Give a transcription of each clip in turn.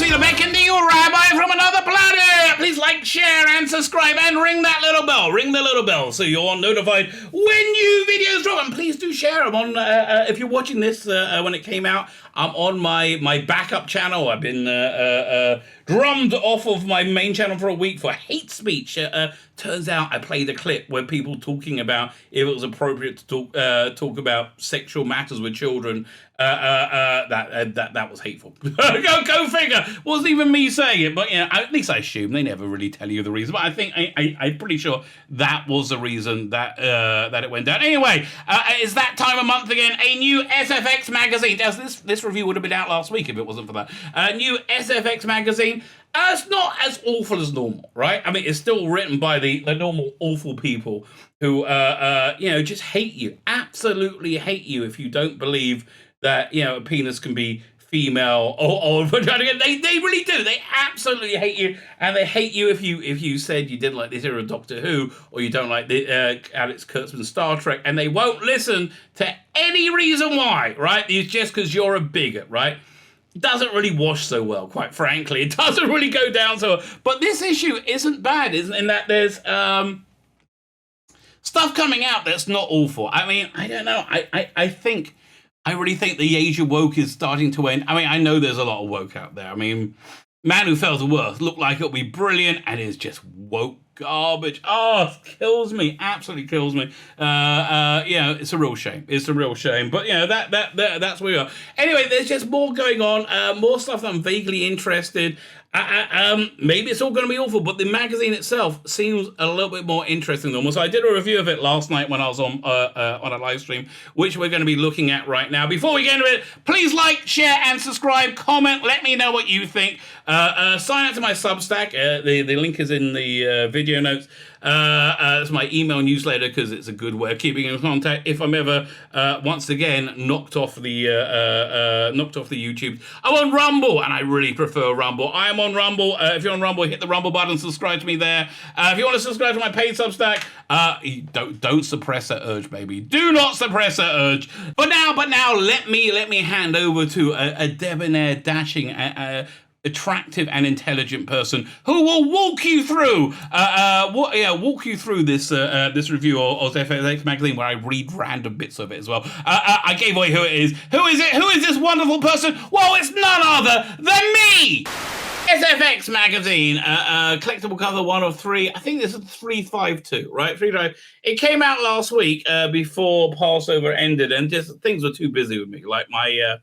Tzvi Lebetkin, the Rabbi from another planet. Please like, share, and subscribe, and ring that little bell. Ring the little bell so you're notified when new videos drop. And please do share them on. If you're watching this when it came out, I'm on my backup channel. I've been drummed off of my main channel for a week for hate speech. Turns out I played a clip where people talking about if it was appropriate to talk about sexual matters with children. That was hateful. Go figure. Wasn't even me saying it, but at least I assume they never really tell you the reason. But I think I'm pretty sure that was the reason that it went down. Anyway, it's that time of month again. A new SFX magazine. This review would have been out last week if it wasn't for that. A new SFX magazine. It's not as awful as normal, right? I mean, it's still written by the normal awful people who just hate you, absolutely hate you if you don't believe that a penis can be female or vagina. They really do. They absolutely hate you, and they hate you if you said you didn't like this era of Doctor Who or you don't like the Alex Kurtzman's Star Trek, and they won't listen to any reason why. Right? It's just because you're a bigot, right? It doesn't really wash so well, quite frankly. It doesn't really go down so well. But this issue isn't bad, isn't it? In that there's stuff coming out that's not awful. I mean, I don't know. I really think the age of woke is starting to end. I mean, I know there's a lot of woke out there. I mean, Man Who Fell to Earth looked like it'll be brilliant, and it's just woke garbage. Oh, it kills me. Absolutely kills me. It's a real shame. It's a real shame. But that's where we are. Anyway, there's just more going on. More stuff that I'm vaguely interested. Maybe it's all going to be awful, but the magazine itself seems a little bit more interesting than normal. So I did a review of it last night when I was on a live stream, which we're going to be looking at right now. Before we get into it, please like, share, and subscribe. Comment. Let me know what you think. Sign up to my Substack. The link is in the video notes. It's my email newsletter because it's a good way of keeping in contact. If I'm ever once again knocked off the YouTube, I'm on Rumble, and I really prefer Rumble. I am on Rumble. If you're on Rumble, hit the Rumble button, subscribe to me there. If you want to subscribe to my paid Substack, don't suppress that urge, baby. Do not suppress that urge. But now, let me hand over to a debonair, dashing, attractive and intelligent person who will walk you through this this review of SFX Magazine, where I read random bits of it as well. I gave away who it is. Who is it? Who is this wonderful person? Well, it's none other than me! SFX Magazine, collectible cover 1 of 3. I think this is 352, right? 355. It came out last week before Passover ended, and just things were too busy with me. Like my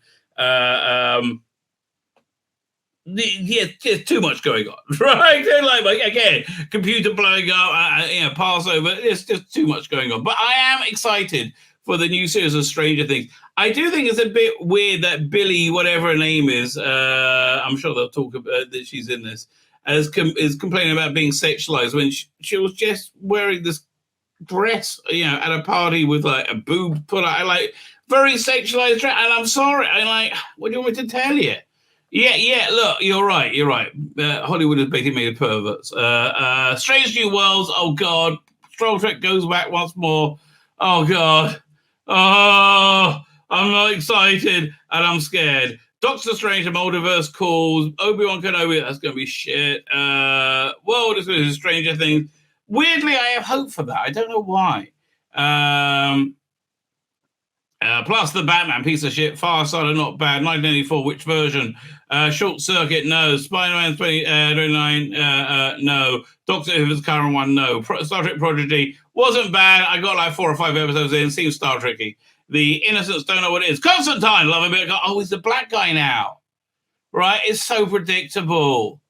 there's too much going on, right? Like again, computer blowing up, Passover. There's just too much going on. But I am excited for the new series of Stranger Things. I do think it's a bit weird that Billy, whatever her name is, I'm sure they'll talk about that she's in this, is complaining about being sexualized when she was just wearing this dress, at a party with like a boob put out, like very sexualized dress. And I'm sorry, what do you want me to tell you? Yeah, look, you're right. Hollywood has basically made perverts. Strange New Worlds, oh God. Star Trek goes back once more. Oh God. Oh, I'm not excited and I'm scared. Doctor Strange, the Multiverse Calls, Obi-Wan Kenobi, that's going to be shit. World is going to do Stranger Things. Weirdly, I have hope for that. I don't know why. Plus the Batman, piece of shit. Farsighted, not bad. 1984, which version? Short Circuit, no. Spider-Man 2029, no. Doctor Who's current one, no. Star Trek Prodigy wasn't bad. I got like 4 or 5 episodes in. Seems Star Trekky. The Innocents don't know what it is. Constantine, love a bit. Oh, he's the black guy now. Right? It's so predictable.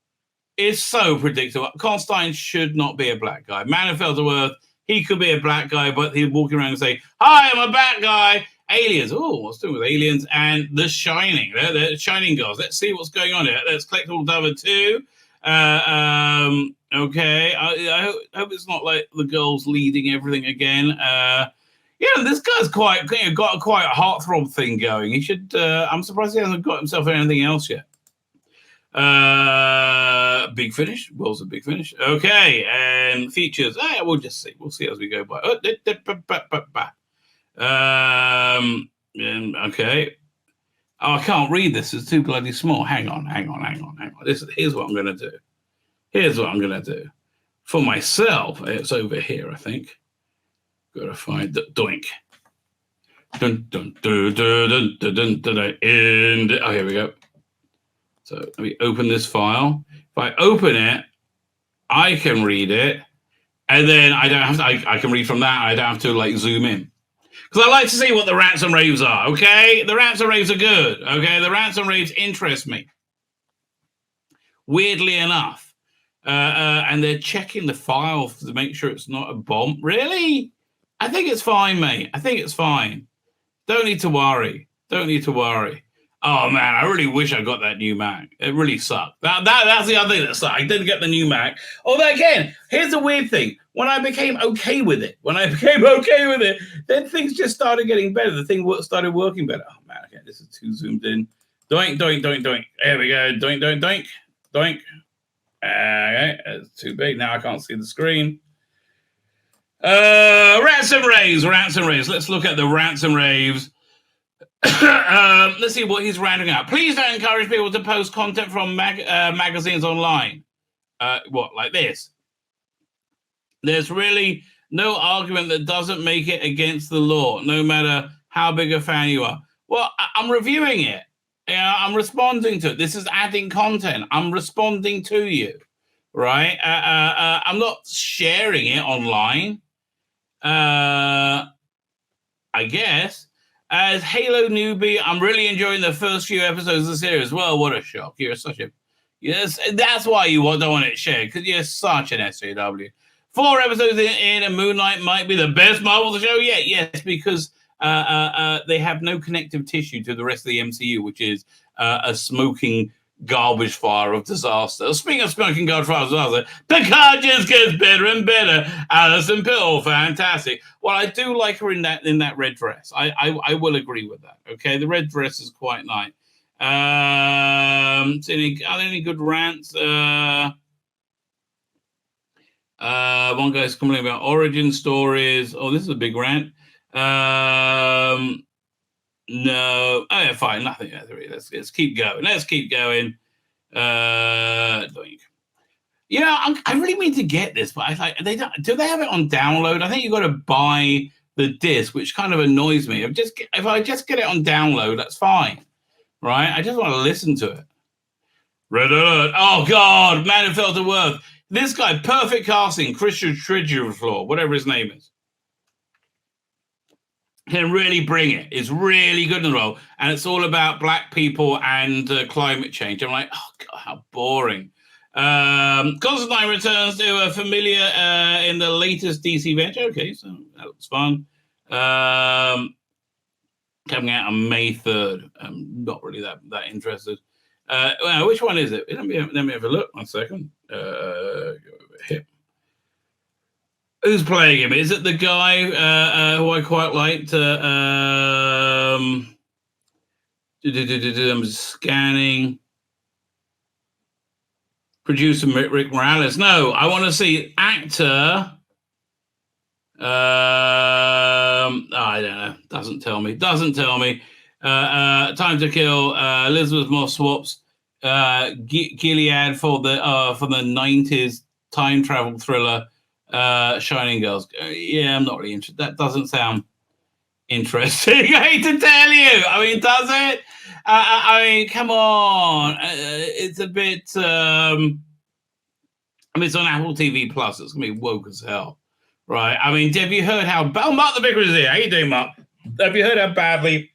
Constantine should not be a black guy. Man Who Fell to Earth, he could be a black guy, but he'd walk around and say, "Hi, I'm a black guy." Aliens. Oh, what's doing with Aliens? And The Shining. The Shining girls. Let's see what's going on here. Let's collectible cover 2. Okay. I hope it's not like the girls leading everything again. This guy's got quite a heartthrob thing going. He should. I'm surprised he hasn't got himself anything else yet. Big Finish. World's a Big Finish. Okay, and features. We'll just see. We'll see as we go by. Okay. Oh, I can't read this. It's too bloody small. Hang on. Here's what I'm going to do. For myself, it's over here, I think. Got to find the doink. Dun, dun, dun, dun, dun, dun, dun, dun, dun, oh, here we go. So let me open this file. If I open it, I can read it, and then I don't have to. I can read from that. I don't have to like zoom in, because I like to see what the rants and raves are. Okay, the rants and raves are good. Okay, the rants and raves interest me. Weirdly enough, and they're checking the file to make sure it's not a bomb. Really? I think it's fine, mate. I think it's fine. Don't need to worry. Oh man, I really wish I got that new Mac. It really sucked. That's the other thing that sucked. I didn't get the new Mac. Although again, here's the weird thing. When I became okay with it, then things just started getting better. The thing started working better. Oh man, okay, this is too zoomed in. Doink, doink, doink, doink. There we go. Doink, doink, doink, doink. Okay, it's too big. Now I can't see the screen. Rants and raves. Let's look at the rants and raves. Let's see what he's ranting out. Please don't encourage people to post content from magazines online. What, like this? There's really no argument that doesn't make it against the law, no matter how big a fan you are. Well, I'm reviewing it. I'm responding to it. This is adding content. I'm responding to you, right? I'm not sharing it online. I guess. As Halo newbie, I'm really enjoying the first few episodes of the series. Well, what a shock. You're such a... Yes, that's why you don't want it shared, because you're such an SJW. 4 episodes in and Moon Knight might be the best Marvel show yet. Yes, because they have no connective tissue to the rest of the MCU, which is a smoking garbage fire of disaster. Speaking of smoking garbage fire of disaster, Picard just gets better and better. Alison Pill, fantastic. Well, I do like her in that red dress. I will agree with that. Okay, the red dress is quite nice. Any good rants? One guy's complaining about origin stories. Oh, this is a big rant. No. Oh, yeah, fine. Nothing. Let's keep going. I really mean to get this, but do they have it on download? I think you've got to buy the disc, which kind of annoys me. If I just get it on download, that's fine, right? I just want to listen to it. Red alert! Oh God, Man Who Fell to Earth. This guy, perfect casting, Christian Tridgefloor, whatever his name is. Can really bring it. It's really good in the role, and it's all about black people and climate change. I'm like, oh God, how boring. Constantine returns to a familiar in the latest DC venture. Okay, so that looks fun. Coming out on May 3rd. I'm not really that interested. Well, which one is it? Let me have a look. 1 second. Go over here. Who's playing him? Is it the guy who I quite liked? I'm scanning. Producer Rick Morales. No, I want to see actor. I don't know. Doesn't tell me. Time to Kill. Elizabeth Moss swaps Gilead for the 90s time travel thriller. Shining Girls. Yeah, I'm not really interested. That doesn't sound interesting. I hate to tell you. I mean, does it? I mean, come on. It's a bit. I mean, it's on Apple TV Plus. It's gonna be woke as hell, right? I mean, have you heard how? Oh, Mark the Vicar is here. How you doing, Mark? Have you heard how badly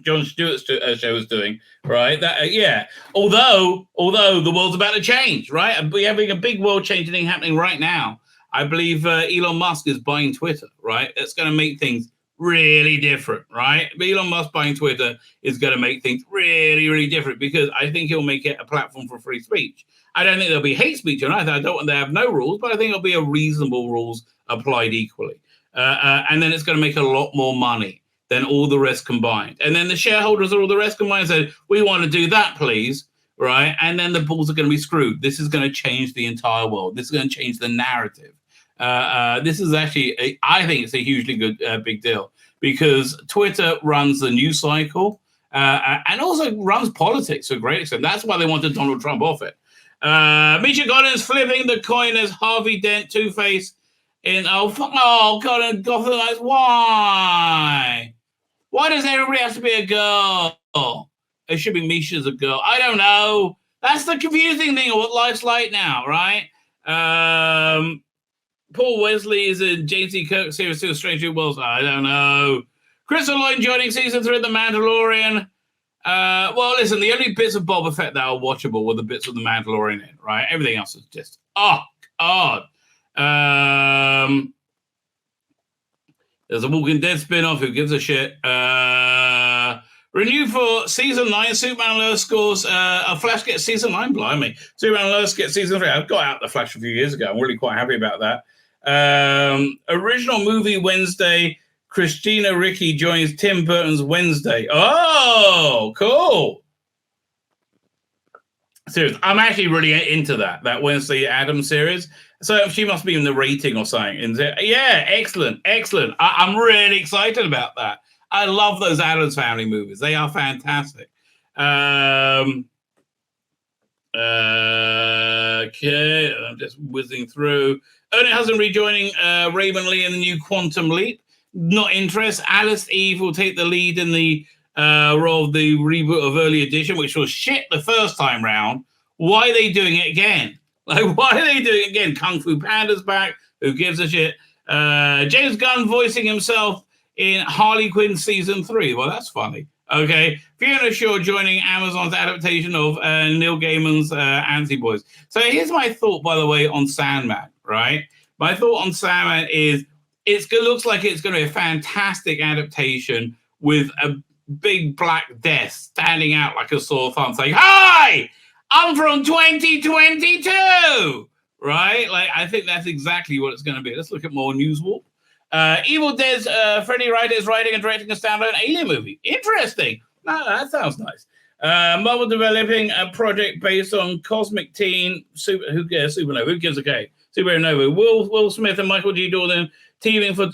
Jon Stewart's show is doing? Right? Yeah. Although the world's about to change, right? We're having a big world changing happening right now. I believe Elon Musk is buying Twitter, right? It's going to make things really different, right? Elon Musk buying Twitter is going to make things really, really different, because I think he'll make it a platform for free speech. I don't think there'll be hate speech on either. I don't want to have no rules, but I think there'll be a reasonable rules applied equally. And then it's going to make a lot more money than all the rest combined. And then the shareholders of all the rest combined said, we want to do that, please. Right. And then the bulls are going to be screwed. This is going to change the entire world. This is going to change the narrative. This is actually, I think it's a hugely good, big deal, because Twitter runs the news cycle. and also runs politics to a great extent. That's why they wanted Donald Trump off it. Misha Collins flipping the coin as Harvey Dent, Two-Face in God, Gotham Knights. Why? Why does everybody have to be a girl? It should be Misha's a girl. I don't know. That's the confusing thing of what life's like now, right? Paul Wesley is in James E. Kirk series 2 of Stranger Worlds. I don't know. Crystal Lloyd joining season 3 of The Mandalorian. Well, listen, the only bits of Boba Fett that are watchable were the bits of The Mandalorian in, right? Everything else is just, oh, God. There's a Walking Dead spin-off. Who gives a shit? Renewed for season 9. Superman Lois scores. A Flash gets season 9. Blimey. Superman Lois gets season 3. I got out the Flash a few years ago. I'm really quite happy about that. Original movie Wednesday. Christina Ricci joins Tim Burton's Wednesday. Oh, cool. Serious. I'm actually really into that Wednesday Addams series. So she must be in the rating or something. Yeah, excellent. I'm really excited about that. I love those Addams Family movies. They are fantastic. Okay, I'm just whizzing through. Ernie Hudson rejoining Raymond Lee in the new Quantum Leap. Not interested. Alice Eve will take the lead in the role of the reboot of Early Edition, which was shit the first time round. Why are they doing it again? Like, why are they doing it again? Kung Fu Panda's back. Who gives a shit? James Gunn voicing himself in Harley Quinn season 3. Well, that's funny. Okay. Fiona Shaw joining Amazon's adaptation of Neil Gaiman's Anti-Boys. So here's my thought, by the way, on Sandman, right? My thought on Sandman is it looks like it's going to be a fantastic adaptation with a big black death standing out like a sore thumb saying, "Hi, I'm from 2022." Right? Like, I think that's exactly what it's going to be. Let's look at more Newswalk. Evil Dead's Freddie Ryder is writing and directing a standalone Alien movie. Interesting. No, that sounds nice. Marvel developing a project based on Cosmic Teen Supernova. Who gives a K? Supernova. Will Smith and Michael G. Jordan teaming for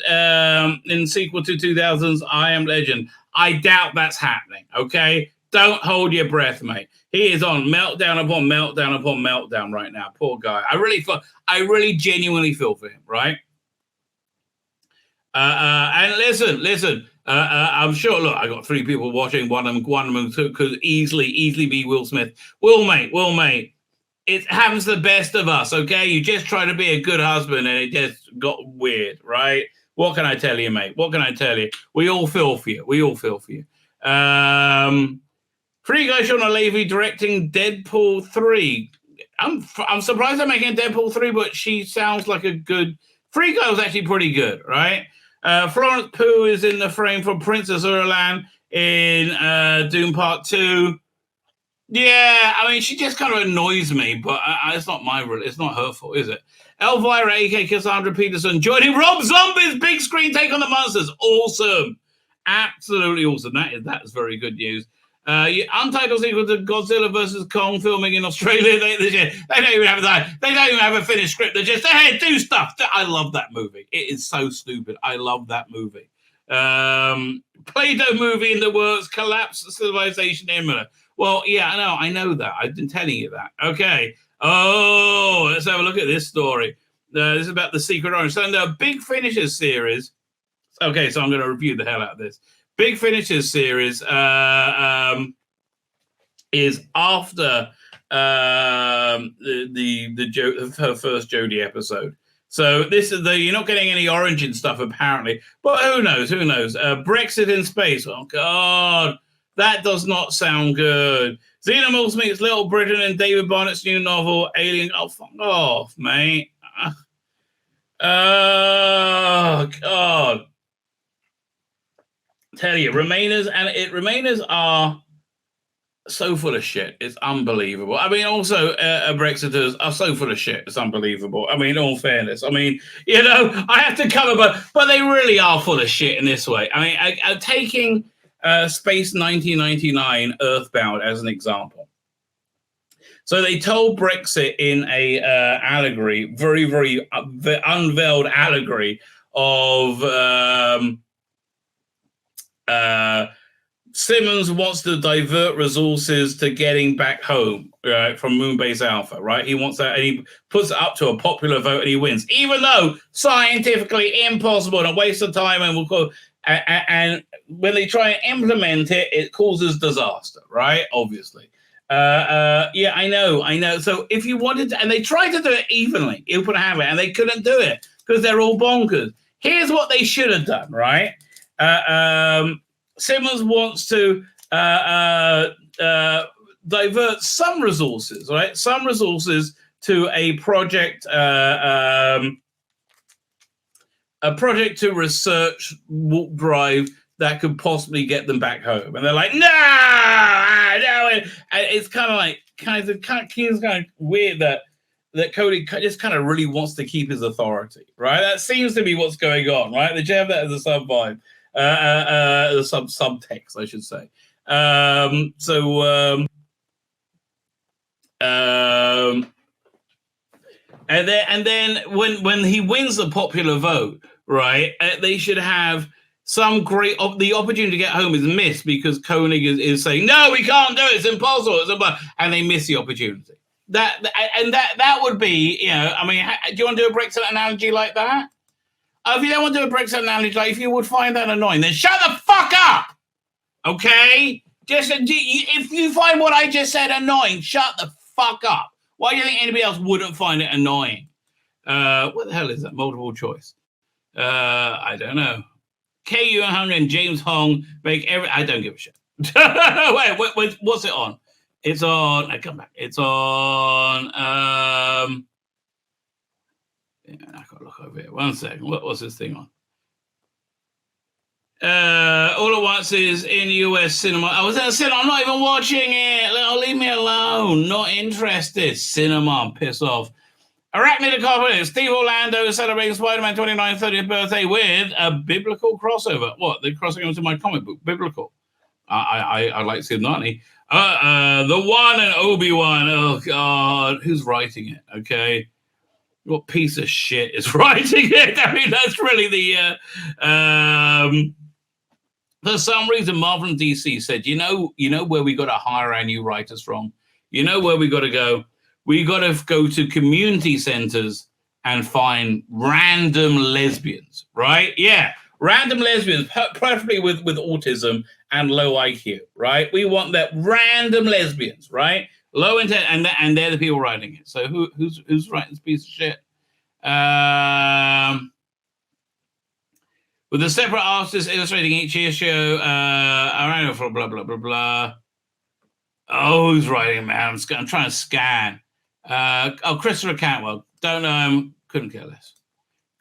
in sequel to 2000's I Am Legend. I doubt that's happening. Okay, don't hold your breath, mate. He is on meltdown upon meltdown upon meltdown right now. Poor guy. I really genuinely feel for him. Right. And listen. I'm sure. Look, I got 3 people watching. One of them could easily be Will Smith. Will mate. It happens to the best of us. Okay, you just try to be a good husband, and it just got weird, right? What can I tell you, mate? What can I tell you? We all feel for you. Free Guy Shauna Levy directing Deadpool 3. I'm surprised they're making Deadpool 3, but she sounds like a good. Free Guy was actually pretty good, right? Florence Pugh is in the frame for Princess Irulan in Doom Part 2. Yeah, I mean, she just kind of annoys me, but it's not it's not her fault, is it? Elvira, a.k.a. Cassandra Peterson, joining Rob Zombie's big screen take on the monsters. Awesome. Absolutely awesome. That is very good news. Untitled sequel to Godzilla vs. Kong filming in Australia. They don't even have that. They don't even have a finished script. They're just, hey, do stuff. I love that movie. It is so stupid. I love that movie. Play-Doh movie in the works. Collapse civilization imminent. Well, yeah, I know that. I've been telling you that. Okay. Oh, let's have a look at this story. This is about the Secret Orange. So in the Big Finishes series. Okay, so I'm going to review the hell out of this. Big Finishes series is after her first Jodie episode. So this is you're not getting any origin stuff apparently, but who knows? Brexit in space. Oh God, that does not sound good. Xenomorphs meets Little Britain in David Barnett's new novel Alien. Oh, fuck off, mate. Oh God. Tell you, Remainers are so full of shit. It's unbelievable. I mean, also, Brexiters are so full of shit. It's unbelievable. I mean, in all fairness. I mean, I have to cover, but they really are full of shit in this way. I mean, taking Space 1999 Earthbound as an example. So they told Brexit in a allegory, very, very unveiled allegory of Simmons wants to divert resources to getting back home, right, from Moonbase Alpha, right? He wants that, and he puts it up to a popular vote, and he wins, even though scientifically impossible and a waste of time, and and when they try and implement it, it causes disaster, right? Obviously. Yeah, I know. So if you wanted to, and they tried to do it evenly, open habit, and they couldn't do it because they're all bonkers. Here's what they should have done, right? Simmons wants to divert some resources, right? Some resources to a project to research warp drive that could possibly get them back home. And they're like, no. And it's kind of weird that Cody just kind of really wants to keep his authority, right? That seems to be what's going on, right? They have that as a sub vibe. The subtext, I should say. And then when he wins the popular vote, right? They should have some great the opportunity to get home is missed because Koenig is saying, no, we can't do it. It's impossible. And they miss the opportunity. That would be, I mean, do you want to do a Brexit analogy like that? If you don't want to do a Brexit analogy, like if you would find that annoying, then shut the fuck up. Okay? If you find what I just said annoying, shut the fuck up. Why do you think anybody else wouldn't find it annoying? What the hell is that? Multiple choice. I don't know. KU and James Hong make I don't give a shit. Wait, what's it on? It's on. I come back. It's on. I gotta look over here. 1 second. What's this thing on? All at Once is in US cinema. I was in a cinema. I'm not even watching it. Leave me alone. Not interested. Cinema. Piss off. Arachnid the Carpenter. Steve Orlando is celebrating Spider-Man 29th, 30th birthday with a biblical crossover. What? They're crossing over to my comic book. Biblical. I like Sid Narni. The one and Obi-Wan. Oh, God. Who's writing it? Okay. What piece of shit is writing it? I mean, that's really the... For some reason, Marvel and DC said, you know where we got to hire our new writers from? You know where we got to go? We got to go to community centers and find random lesbians, right? Yeah, random lesbians, preferably with autism and low IQ, right? We want that random lesbians, right? Low intent, and they're the people writing it. So who's writing this piece of shit? With a separate artist illustrating each issue, around for blah blah blah blah. Oh, who's writing, man? I'm trying to scan. Christopher Cantwell. Don't know him. Couldn't care less.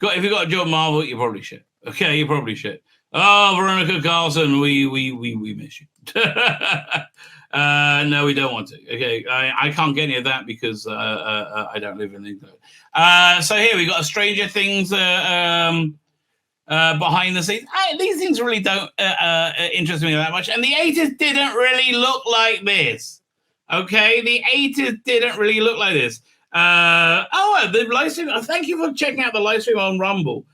If you got a job at Marvel, you probably should. Okay, you probably should. Oh, Veronica Carlson, we miss you. No, we don't want to. Okay, I can't get any of that because I don't live in England. So here we got a Stranger Things behind the scenes. These things really don't interest me that much. And the 80s didn't really look like this. Okay, the 80s didn't really look like this. The live stream. Thank you for checking out the live stream on Rumble.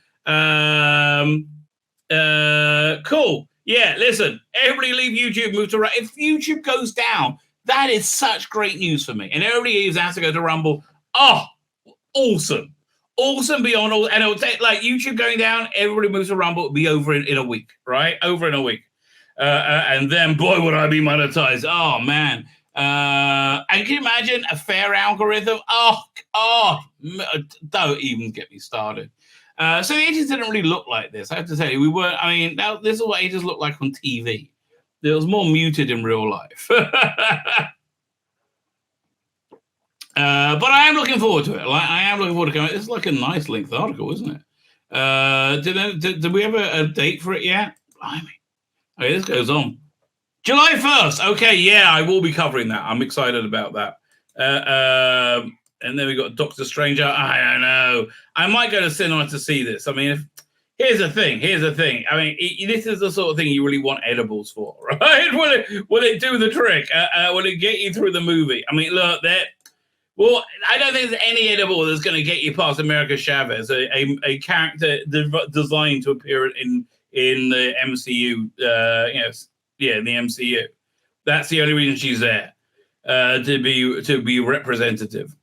Cool. Yeah, listen, everybody leave YouTube, move to Rumble. If YouTube goes down, that is such great news for me. And everybody has to go to Rumble. Oh, awesome. Awesome beyond all. And it'll take, like, YouTube going down, everybody moves to Rumble, it'll be over in a week, right? Over in a week. And then, boy, would I be monetized. Oh, man. And can you imagine a fair algorithm? Oh, don't even get me started. So the 80s didn't really look like this. I have to tell you, now this is what 80s looked like on TV. It was more muted in real life. But I am looking forward to it. I am looking forward to it. It's like a nice length article, isn't it? Did we have a date for it yet? Blimey. Okay, this goes on. July 1st. Okay, yeah, I will be covering that. I'm excited about that. And then we got Doctor Strange. I don't know. I might go to cinema to see this. I mean, here's the thing. I mean, this is the sort of thing you really want edibles for, right? Will it do the trick? Will it get you through the movie? I mean, look, well, I don't think there's any edible that's going to get you past America Chavez, a character designed to appear in the MCU, Yeah, in the MCU. That's the only reason she's there, to be representative.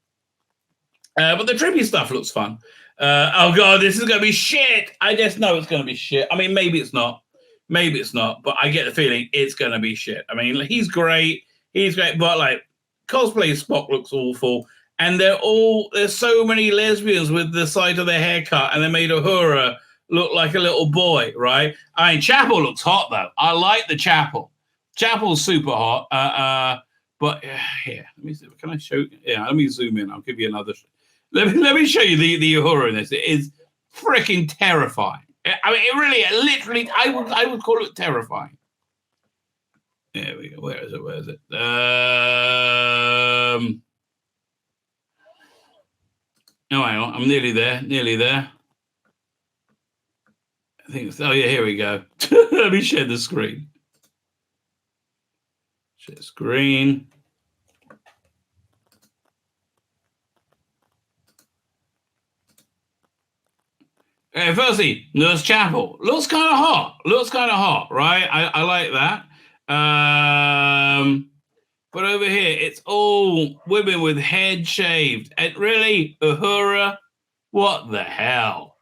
But the trippy stuff looks fun. Oh god, this is gonna be shit. I just know it's gonna be shit. I mean, maybe it's not. Maybe it's not, but I get the feeling it's gonna be shit. I mean, he's great. He's great, but like cosplay Spock looks awful. And there's so many lesbians with the side of their haircut, and they made Uhura look like a little boy, right? I mean, Chapel looks hot though. I like the Chapel. Chapel's super hot. But here, let me see. Can I show? Yeah, let me zoom in. I'll give you another. Let me show you the Uhura in this. It is freaking terrifying. I mean, it literally, I would call it terrifying. There we go. Where is it? Where is it? No, hang on. I'm nearly there. Nearly there. I think it's, oh yeah, here we go. Let me share the screen. Share screen. Firstly, Nurse Chapel looks kind of hot. Looks kind of hot, right? I like that. But over here, it's all women with head shaved. And really, Uhura, what the hell?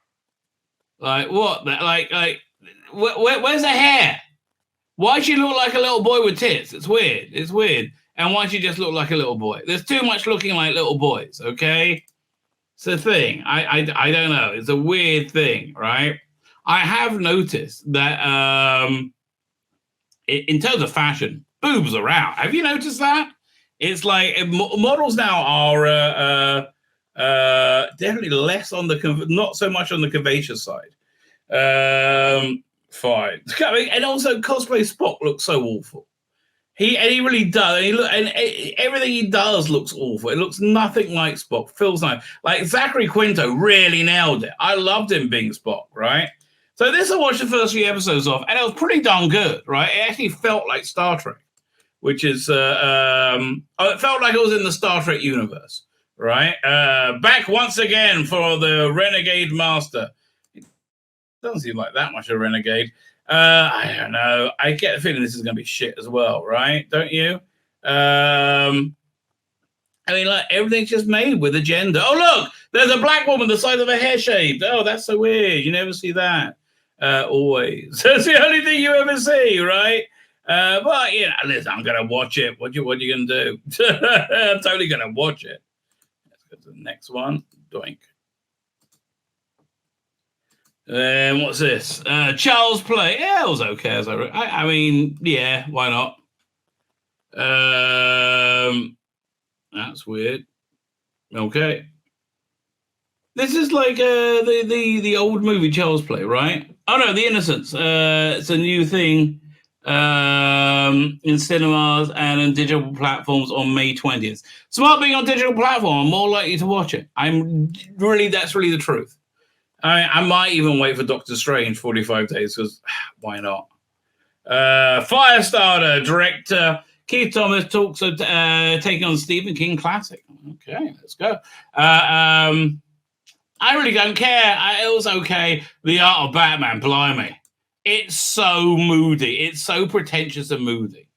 Like what? Where's the hair? Why'd she look like a little boy with tits? It's weird. It's weird. And why'd she just look like a little boy? There's too much looking like little boys. Okay. It's a thing. I don't know. It's a weird thing, right? I have noticed that in terms of fashion, boobs are out. Have you noticed that? It's like models now are definitely less on the not so much on the curvaceous side. Fine. I mean, and also cosplay Spock looks so awful. He really does. And everything he does looks awful. It looks nothing like Spock. Feels like Zachary Quinto really nailed it. I loved him being Spock, right? So this I watched the first few episodes of, and it was pretty darn good, right? It actually felt like Star Trek, which is it felt like it was in the Star Trek universe, right? Back once again for the Renegade Master. It doesn't seem like that much of a renegade. I don't know. I get the feeling this is going to be shit as well, right? Don't you? I mean, like, everything's just made with agenda. Oh, look! There's a black woman the size of her hair shaved. Oh, that's so weird. You never see that. Always. That's the only thing you ever see, right? But, you know, listen, I'm going to watch it. What you going to do? I'm totally going to watch it. Let's go to the next one. Doink. What's this? Charles Play. Yeah, it was okay. I mean, yeah, why not? That's weird. Okay. This is like the old movie Charles Play, right? Oh no, The Innocents. It's a new thing in cinemas and on digital platforms on May 20th. Smart being on digital platform, I'm more likely to watch it. That's really the truth. I might even wait for Doctor Strange 45 days because why not? Firestarter director Keith Thomas talks of taking on Stephen King classic. Okay, let's go. I really don't care. It was okay. The Art of Batman, blimey. It's so moody. It's so pretentious and moody.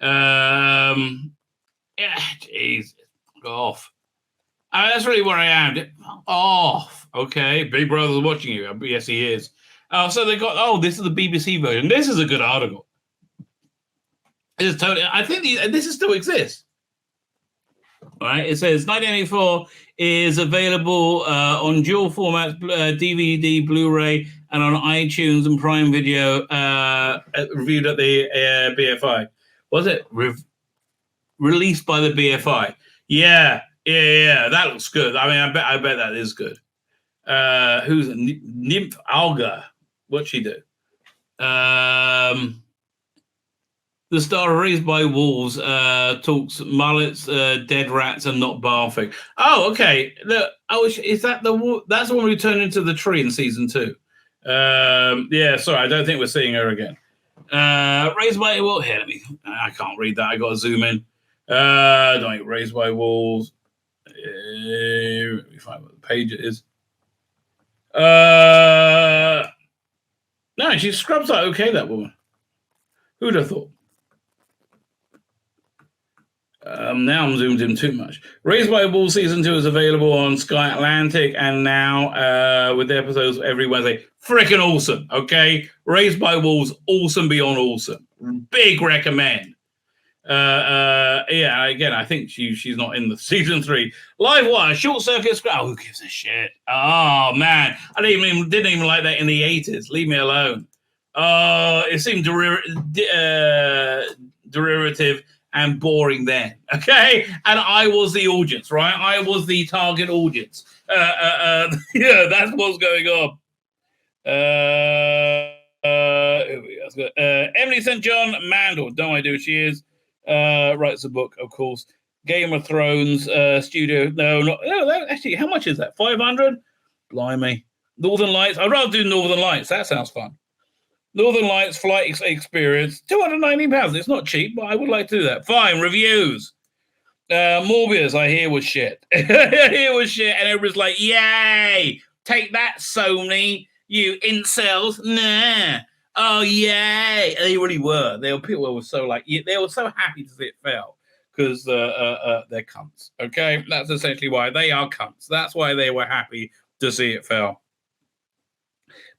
Yeah, jeez. Off. I mean, that's really where I am. Off. Okay, Big Brother's watching you. Yes, he is. So they got. This is the BBC version. This is a good article. It is totally. I think this still exists. All right. It says 1984 is available on dual formats, DVD, Blu-ray, and on iTunes and Prime Video. Reviewed at the BFI. Was it released by the BFI? Yeah. That looks good. I mean, I bet that is good. Who's Nymph Alga? What'd she do? The star Raised by Wolves talks mullets, dead rats, and not barfing. Oh, okay. Look, is that that's the one who turned into the tree in season 2? Yeah, sorry, I don't think we're seeing her again. Raised by Wolves. Here, I can't read that. I got to zoom in. Don't Raised by Wolves. Let me find what the page it is. No, she scrubs out okay, that woman. Who'd have thought? Now I'm zoomed in too much. Raised by Wolves Season 2 is available on Sky Atlantic and now with the episodes every Wednesday. Freaking awesome, okay? Raised by Wolves, awesome beyond awesome. Big recommend. Yeah, again, I think she's not in the season 3. Live Wire, Short Circuit. Oh, who gives a shit? Oh, man. I didn't even like that in the 80s. Leave me alone. It seemed derivative and boring then, okay? And I was the audience, right? I was the target audience. Yeah, that's what's going on. Here we go. Emily St. John Mandel, no idea who she is. Writes a book, of course. Game of Thrones studio. No, actually, how much is that? 500? Blimey. Northern Lights. I'd rather do Northern Lights. That sounds fun. Northern Lights flight experience, £219. It's not cheap, but I would like to do that. Fine, reviews. Morbius, I hear was shit. And everybody's like, yay, take that, Sony, you incels. Nah. Oh, yay. They really were. People were so they were so happy to see it fail because they're cunts. Okay, that's essentially why they are cunts. That's why they were happy to see it fail.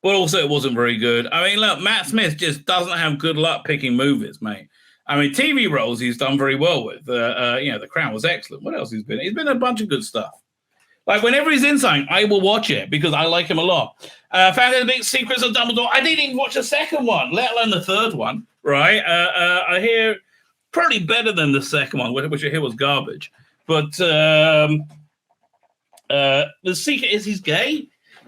But also, it wasn't very good. I mean, look, Matt Smith just doesn't have good luck picking movies, mate. I mean, TV roles he's done very well with. The Crown was excellent. What else he's been? He's been in a bunch of good stuff. Like, whenever he's in something, I will watch it because I like him a lot. Found the Big Secrets of Dumbledore. I didn't even watch the second one, let alone the third one, right? I hear probably better than the second one, which I hear was garbage. But the secret is he's gay.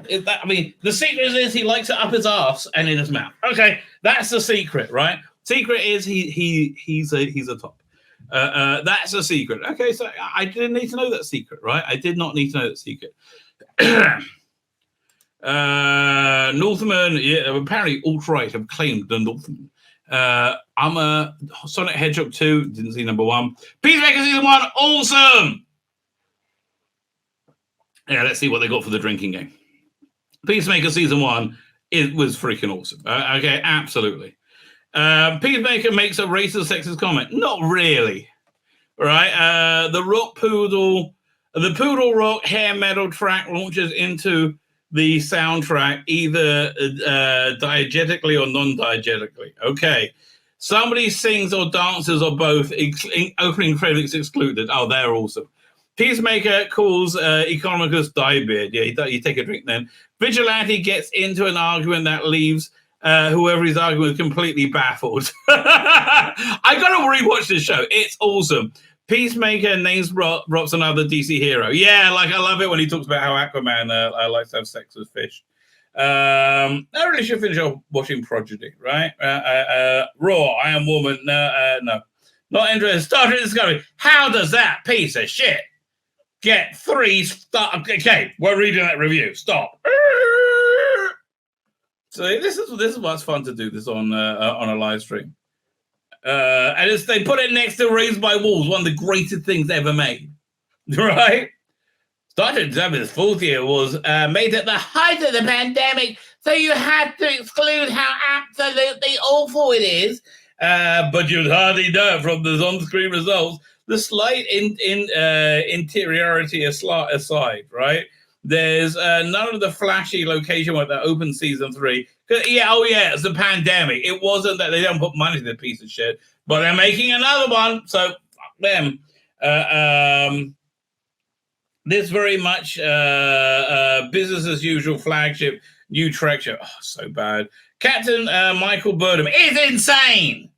The secret is he likes it up his arse and in his mouth. Okay, that's the secret, right? Secret is he's a top. That's a secret. Okay, so I didn't need to know that secret, right? I did not need to know that secret. Northman, yeah, apparently alt-right have claimed the Northman. I'm a Sonic Hedgehog 2, didn't see number 1. Peacemaker Season 1, awesome! Yeah, let's see what they got for the drinking game. Peacemaker Season 1, it was freaking awesome. Okay, absolutely. Peacemaker makes a racist, sexist comment. Not really. Right? The Poodle Rock hair metal track launches into the soundtrack either diegetically or non-diegetically. Okay. Somebody sings or dances or both, opening credits excluded. Oh, they're awesome. Peacemaker calls Economicus Diebeard. Yeah, you take a drink then. Vigilante gets into an argument that leaves whoever he's arguing with completely baffled. I got to rewatch this show. It's awesome. Peacemaker names drops another DC hero. Yeah, I love it when he talks about how Aquaman likes to have sex with fish. I really should finish off watching Prodigy, right? Raw, I Am Woman. No. Not interested. Star Trek Discovery. How does that piece of shit get 3 stars? Okay, we're reading that review. Stop. So this is what's fun to do this on a live stream. And they put it next to Raised by Wolves, one of the greatest things ever made. Right? Star Trek Discovery's 4th year was made at the height of the pandemic, so you had to exclude how absolutely awful it is. But you'd hardly know from the on-screen results. The slight interiority aside, right? There's none of the flashy location work that opened season 3. It's the pandemic. It wasn't that they don't put money into the piece of shit, but they're making another one, so fuck them. This very much business as usual flagship new Trek show. Oh, so bad. Captain Michael Burnham is insane.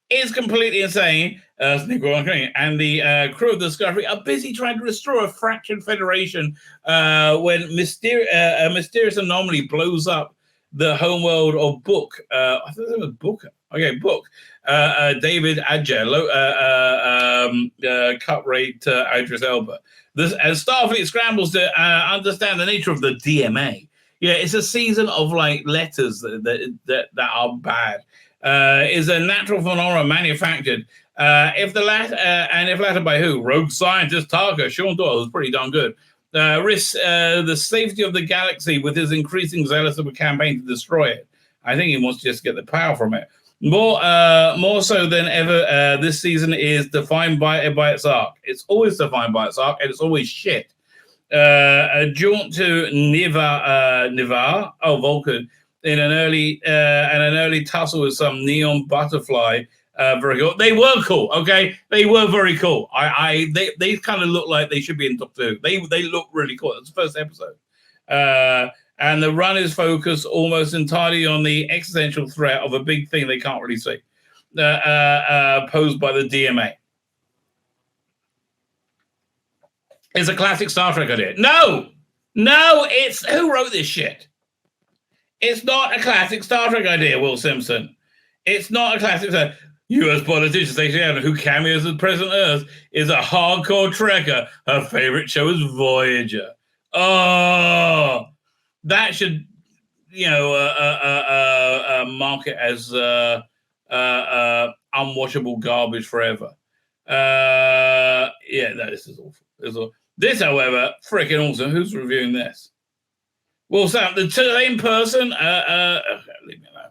Is completely insane. And the crew of Discovery are busy trying to restore a fractured Federation when a mysterious anomaly blows up the homeworld of Book. I thought it was Booker. Okay, Book. David Adja, cut rate Idris Elba. As Starfleet scrambles to understand the nature of the DMA. Yeah, it's a season of letters that are bad. Is a natural phenomenon manufactured. If latter by who? Rogue scientist Tarka. Sean Doyle was pretty darn good. Risks the safety of the galaxy with his increasing zealous of a campaign to destroy it. I think he wants to just get the power from it. More so than ever, this season is defined by its arc. It's always defined by its arc, and it's always shit. A jaunt to Nivar, Vulcan, in an early tussle with some neon butterfly. Very cool. They were cool. Okay, they were very cool. They kind of look like they should be in Doctor Who. They look really cool. That's the first episode. And the run is focused almost entirely on the existential threat of a big thing they can't really see, posed by the DMA. It's a classic Star Trek idea. No, it's who wrote this shit? It's not a classic Star Trek idea, Will Simpson. It's not a classic. U.S. politician Stacey Abrams, who cameos as President Earth, is a hardcore trekker. Her favorite show is Voyager. Oh, that should, mark it as unwatchable garbage forever. This is awful. This, however, freaking awesome. Who's reviewing this? Well, Sam, the same person. Leave me alone.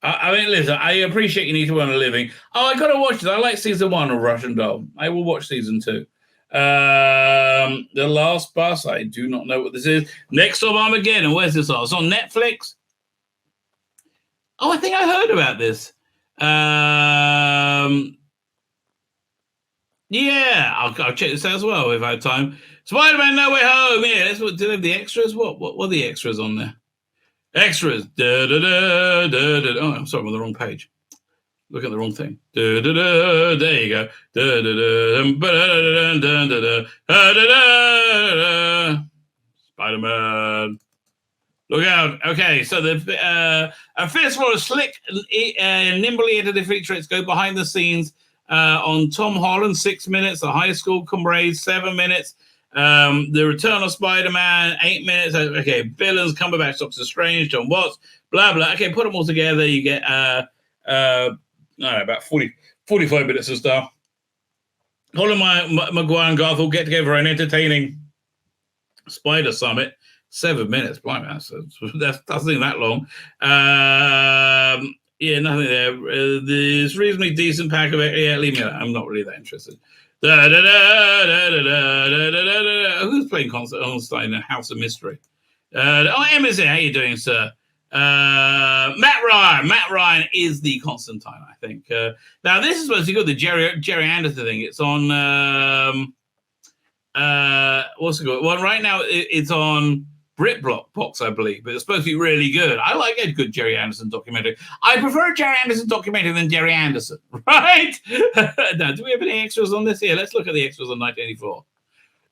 I mean, listen, I appreciate you need to earn a living. Oh, I gotta watch this. I like season 1 of Russian Doll. I will watch season 2. The Last Bus. I do not know what this is. Next Stop Armageddon. Where's this on? It's on Netflix. Oh, I think I heard about this. Yeah, I'll check this out as well if I have time. Spider-Man No Way Home. Yeah, that's what. Do they have the extras? What are the extras on there? Extras. Da, da, da, da, da. Oh, I'm sorry, I'm on the wrong page. Look at the wrong thing. Da, da, da, there you go. Da, da, da, da, da, da, da, da, da. Spider-Man. Look out. Okay, so the a fistful of slick, nimbly edited featurettes go behind the scenes on Tom Holland, 6 minutes. The High School Comrades, 7 minutes. The Return of Spider-Man, 8 minutes. Okay, villains, Cumberbatch, Doctor Strange, John Watts, blah, blah. Okay, put them all together. You get about 45 minutes of stuff. Holland, Maguire and Garth will get together an entertaining Spider Summit. 7 minutes, blimey, that's not that long. Nothing there. There's reasonably decent pack of it. Yeah, leave me alone. I'm not really that interested. Who's playing Constantine in House of Mystery? Emma's here. How you doing, sir? Matt Ryan. Matt Ryan is the Constantine, I think. Now, this is supposed to be good, the Jerry Anderson thing. It's on... what's it called? Well, right now, it's on... BritBox, I believe, but it's supposed to be really good. I like a good Jerry Anderson documentary. I prefer a Jerry Anderson documentary than Jerry Anderson, right? Now, do we have any extras on this? Yeah, let's look at the extras on 1984.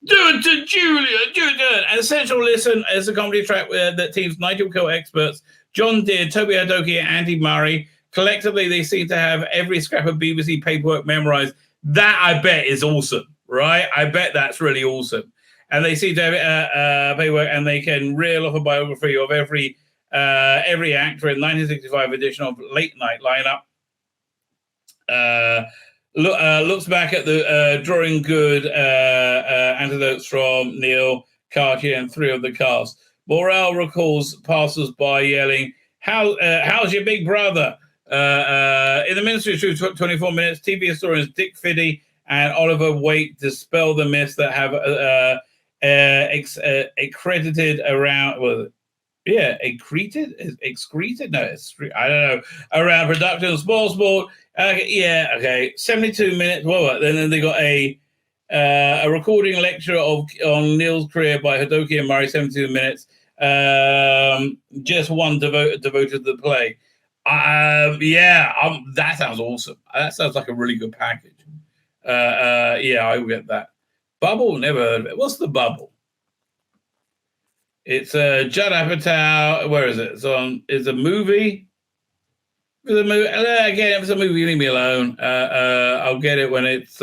Do it to Julia, do it. An essential listen is a comedy track that teams Nigel Kill experts John Deere, Toby Hadoke, and Andy Murray. Collectively, they seem to have every scrap of BBC paperwork memorized. That, I bet, is awesome, right? I bet that's really awesome. And they seem to have paperwork, and they can reel off a biography of every actor in 1965 edition of Late Night Lineup. Looks back at the drawing good anecdotes from Neil, Cartier, and 3 of the cast. Morale recalls passers-by yelling, how's your big brother? In the Ministry of Truth 24 Minutes, TV historians Dick Fiddy and Oliver Waite dispel the myths that have accredited around, excreted? No, I don't know. Around production of small sport. 72 minutes. Well, then they got a recording lecture on Neil's career by Hadoke and Murray, 72 minutes. Just one devoted to the play. That sounds awesome. That sounds like a really good package. I will get that. Bubble, never heard of it. What's the Bubble? It's Judd Apatow. Where is it? It's a movie. Again, if it's a movie, leave me alone. I'll get it when it's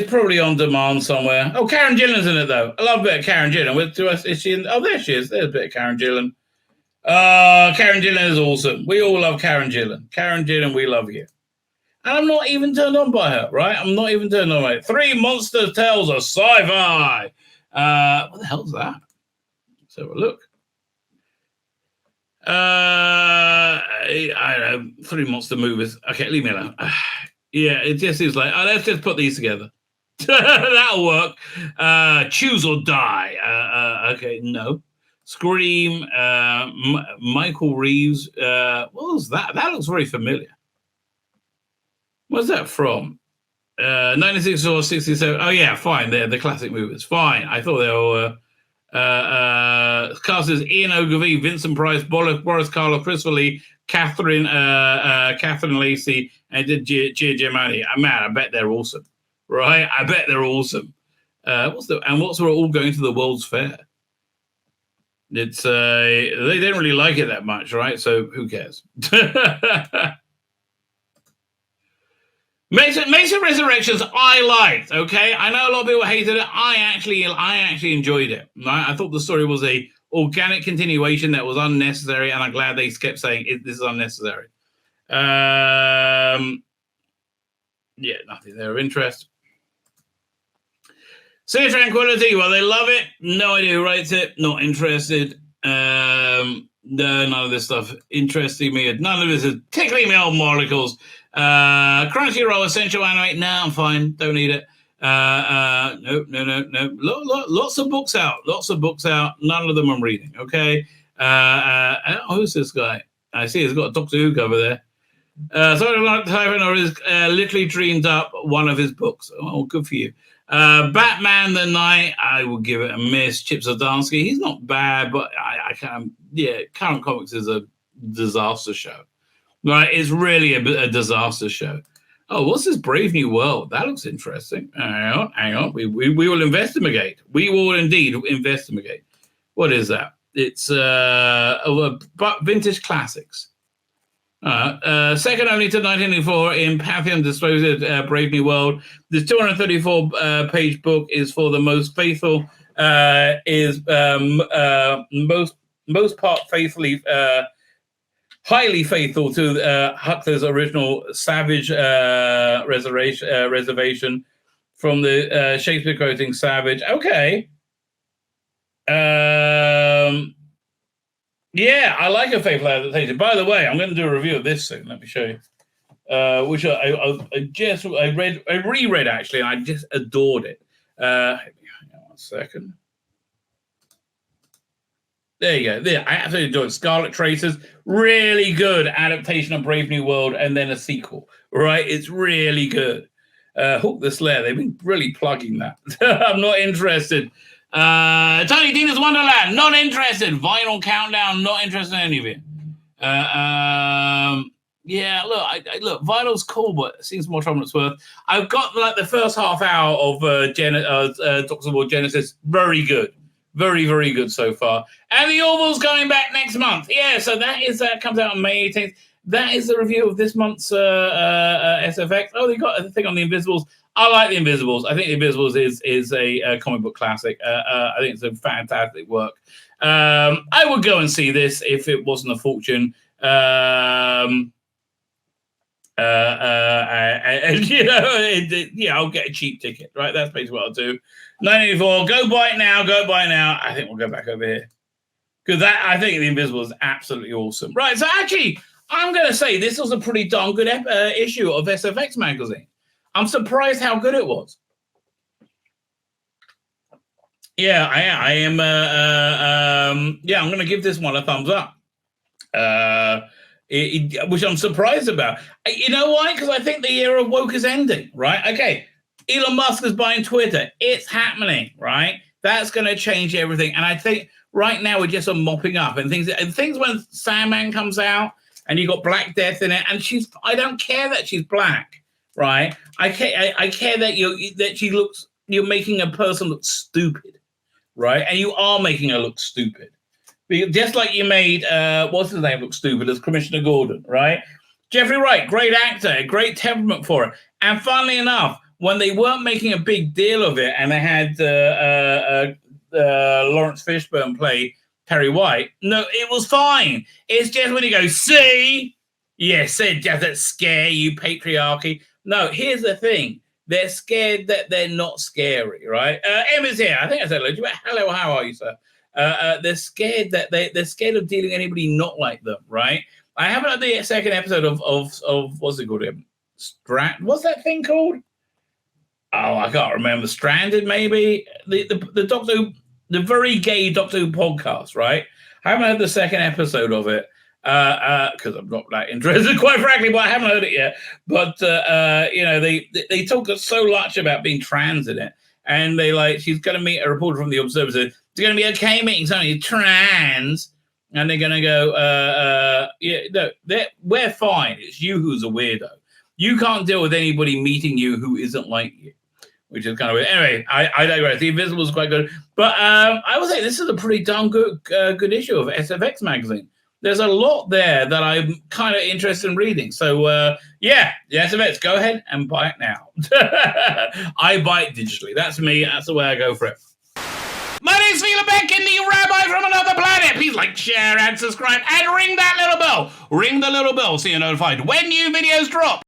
probably on demand somewhere. Oh, Karen Gillan's in it, though. I love a bit of Karen Gillan. Is she in? Oh, there she is. There's a bit of Karen Gillan. Karen Gillan is awesome. We all love Karen Gillan. Karen Gillan, we love you. And I'm not even turned on by her, right? I'm not even turned on by it. 3 Monster Tales of Sci-Fi. What the hell's that? Let's have a look. I don't know, 3 monster movies. Okay, leave me alone. Yeah, it just seems like, let's just put these together. That'll work. Choose or Die. Okay, no. Scream. Michael Reeves. What was that? That looks very familiar. What's that from? 96 or 67. Oh yeah, fine. They're the classic movies. Fine. I thought they were. Cast as Ian Ogilvy, Vincent Price, Boris Karloff, Christopher Lee, Catherine Lacey, and Gia Giamatti. Man, I bet they're awesome, right? I bet they're awesome. What's we're all going to the World's Fair? It's they didn't really like it that much, right? So who cares? Mesa Resurrections, I liked. Okay, I know a lot of people hated it. I actually enjoyed it. Right? I thought the story was a organic continuation that was unnecessary, and I'm glad they kept saying this is unnecessary. Yeah, nothing there of interest. Sea of Tranquility, well, they love it. No idea who writes it. Not interested. No, none of this stuff interesting me. None of this is tickling me old molecules. Crunchyroll Essential Anime. Nah, I'm fine. Don't need it. No. Lots of books out. None of them I'm reading. Okay. Who's this guy? I see he's got a Doctor Who cover there. Sorry, like Typhon or is literally dreamed up one of his books. Oh, good for you. Batman the Night, I will give it a miss. Chip Zdarsky, he's not bad, but I can't. Yeah, Current Comics is a disaster show. Right, it's really a disaster show. Oh, what's this Brave New World? That looks interesting. Hang on. We will investigate. We will indeed investigate. What is that? It's vintage classics. Second only to 1984 in Pantheon Disposed Brave New World. This 234-page book is for the most faithful. Is most part faithfully. Highly faithful to Huxley's original Savage reservation from the Shakespeare quoting Savage. Okay. Yeah, I like a faithful adaptation. By the way, I'm going to do a review of this soon. Let me show you. Which I reread actually, and I just adored it. Hang on 1 second. There you go. There, I absolutely enjoyed Scarlet Tracers. Really good adaptation of Brave New World, and then a sequel. Right? It's really good. Hook the Slayer. They've been really plugging that. I'm not interested. Tiny Tina's Wonderland. Not interested. Vinyl Countdown. Not interested in any of it. Yeah. Look. Vinyl's cool, but it seems more trouble than it's worth. I've got like the first half hour of Doctor War Genesis. Very good. Very, very good so far. And the Orville's going back next month. Yeah, so that comes out on May 18th. That is the review of this month's SFX. Oh, they got a thing on the Invisibles. I like the Invisibles. I think the Invisibles is a comic book classic. I think it's a fantastic work. I would go and see this if it wasn't a fortune. And I'll get a cheap ticket, right? That's basically what I'll do. 984, go buy it now. I think we'll go back over here. Because I think The Invisible is absolutely awesome. Right, so actually, I'm going to say this was a pretty darn good issue of SFX Magazine. I'm surprised how good it was. Yeah, I am. I'm going to give this one a thumbs up. Which I'm surprised about. You know why? Because I think the era of woke is ending, right? Okay, Elon Musk is buying Twitter. It's happening, right? That's going to change everything. And I think right now we're just mopping up and things when Sandman comes out and you got Black Death in it, and I don't care that she's black, right? I care that you're making a person look stupid, right? And you are making her look stupid. Just like you made, what's his name look stupid as Commissioner Gordon, right? Jeffrey Wright, great actor, great temperament for it. And funnily enough, when they weren't making a big deal of it and they had Lawrence Fishburne play Perry White, no, it was fine. It's just when you go, see? Yes, it doesn't scare you, patriarchy. No, here's the thing. They're scared that they're not scary, right? Emma's here. I think I said hello. Hello, how are you, sir? They're scared that they're scared of dealing anybody not like them, right? I haven't had the second episode of what's it called? What's that thing called? Oh, I can't remember. Stranded, maybe the Doctor Who, the very gay Doctor Who podcast, right? I haven't heard the second episode of it because I'm not that interested, quite frankly. But I haven't heard it yet. But they talk so much about being trans in it, and she's going to meet a reporter from the Observer. So it's going to be okay meeting somebody trans. And they're going to go, we're fine. It's you who's a weirdo. You can't deal with anybody meeting you who isn't like you, which is kind of weird. Anyway, I digress. The Invisible is quite good. But I would say this is a pretty darn good issue of SFX Magazine. There's a lot there that I'm kind of interested in reading. So, the SFX, go ahead and buy it now. I buy it digitally. That's me. That's the way I go for it. My name's Tzvi Lebetkin, the Rabbi from another planet. Please like, share, and subscribe, and ring that little bell. Ring the little bell so you're notified when new videos drop.